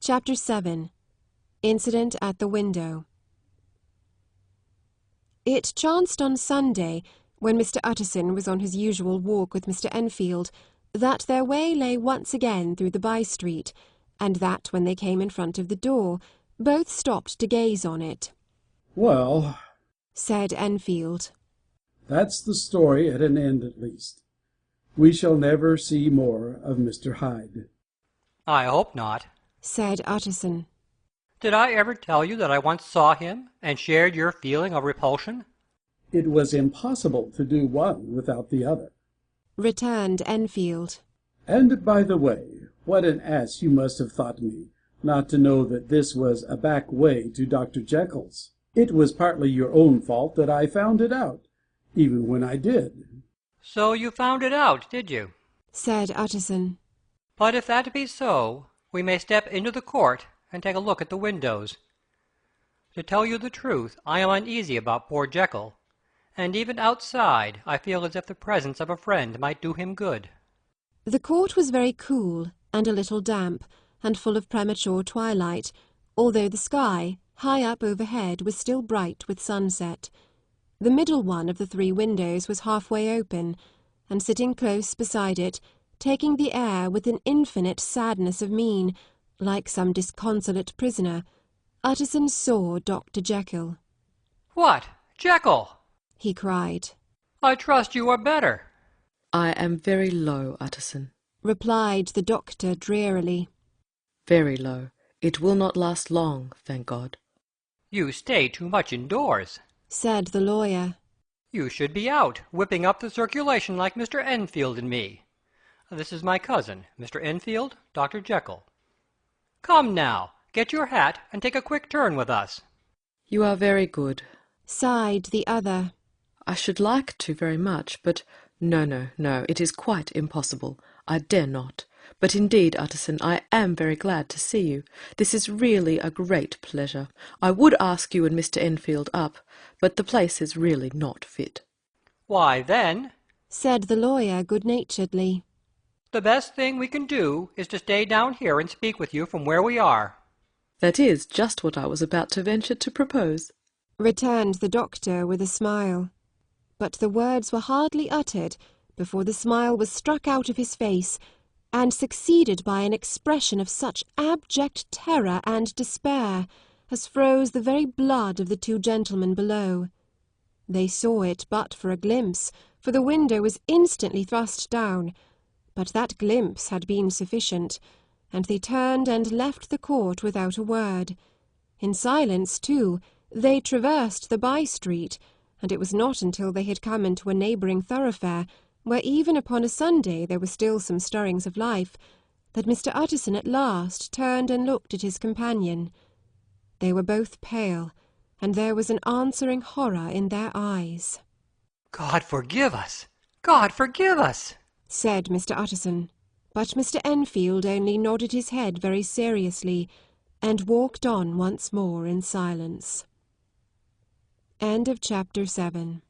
Chapter 7. Incident at the Window. It chanced on Sunday, when Mr. Utterson was on his usual walk with Mr. Enfield, that their way lay once again through the by-street, and that when they came in front of the door, both stopped to gaze on it. "Well," said Enfield, "that's the story at an end at least. We shall never see more of Mr. Hyde." "I hope not," said Utterson. "Did I ever tell you that I once saw him, and shared your feeling of repulsion?" "It was impossible to do one without the other." returned Enfield. "And, by the way, what an ass you must have thought me, not to know that this was a back way to Dr. Jekyll's. It was partly your own fault that I found it out, even when I did." "So you found it out, did you?" said Utterson. "But if that be so, we may step into the court and take a look at the windows. To tell you the truth, I am uneasy about poor Jekyll, and even outside I feel as if the presence of a friend might do him good." The court was very cool and a little damp, and full of premature twilight, although the sky, high up overhead, was still bright with sunset. The middle one of the three windows was half-way open, and sitting close beside it, taking the air with an infinite sadness of mien, like some disconsolate prisoner, Utterson saw Dr. Jekyll. "What, Jekyll!" he cried. "I trust you are better." "I am very low, Utterson," replied the doctor drearily. "very low. It will not last long, thank God." "You stay too much indoors," said the lawyer. "You should be out, whipping up the circulation like Mr. Enfield and me. This is my cousin, Mr. Enfield, Dr. Jekyll. Come now, get your hat and take a quick turn with us." "You are very good," sighed the other. "I should like to very much, but no, it is quite impossible. I dare not. But indeed, Utterson, I am very glad to see you. This is really a great pleasure. I would ask you and Mr. Enfield up, but the place is really not fit." "Why, then," said the lawyer good-naturedly, "the best thing we can do is to stay down here and speak with you from where we are." "That is just what I was about to venture to propose," returned the doctor with a smile. But the words were hardly uttered before the smile was struck out of his face, and succeeded by an expression of such abject terror and despair as froze the very blood of the two gentlemen below. They saw it but for a glimpse, for the window was instantly thrust down, but that glimpse had been sufficient, and they turned and left the court without a word. In silence, too, they traversed the by-street, and it was not until they had come into a neighbouring thoroughfare, where even upon a Sunday there were still some stirrings of life, that Mr. Utterson at last turned and looked at his companion. They were both pale, and there was an answering horror in their eyes. "God forgive us! God forgive us!" said Mr. Utterson, but Mr. Enfield only nodded his head very seriously, and walked on once more in silence. End of chapter 7.